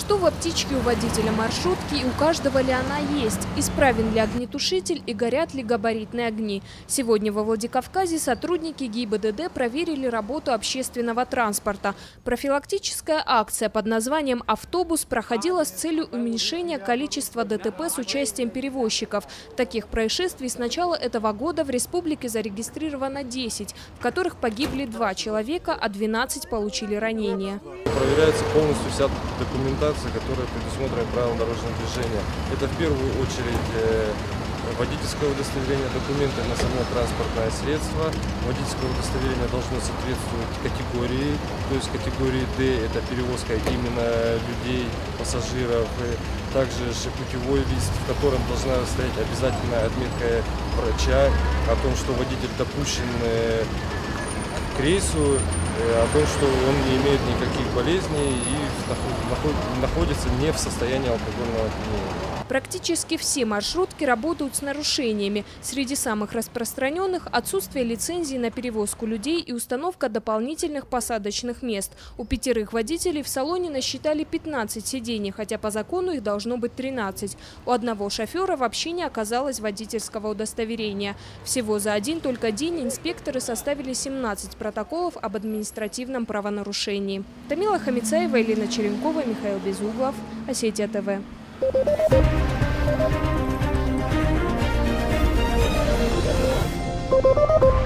Что в аптечке у водителя маршрутки и у каждого ли она есть? Исправен ли огнетушитель и горят ли габаритные огни? Сегодня во Владикавказе сотрудники ГИБДД проверили работу общественного транспорта. Профилактическая акция под названием «Автобус» проходила с целью уменьшения количества ДТП с участием перевозчиков. Таких происшествий с начала этого года в республике зарегистрировано 10, в которых погибли 2 человека, а 12 получили ранения. Проверяется полностью вся документация, которая предусмотрена правилами дорожного движения. Это в первую очередь водительское удостоверение, документы на само транспортное средство. Водительское удостоверение должно соответствовать категории, то есть категории D – это перевозка именно людей, пассажиров. Также путевой лист, в котором должна стоять обязательная отметка врача о том, что водитель допущен к рейсу, о том, что он не имеет никаких болезней и находится не в состоянии алкогольного опьянения. Практически все маршрутки работают с нарушениями. Среди самых распространенных – отсутствие лицензии на перевозку людей и установка дополнительных посадочных мест. У 5 водителей в салоне насчитали 15 сидений, хотя по закону их должно быть 13. У одного шофера вообще не оказалось водительского удостоверения. Всего за один только день инспекторы составили 17 протоколов об административном правонарушении. Тамила Хамицаева, Елена Черенкова, Михаил Безуглов, Осетия ТВ. Thank you.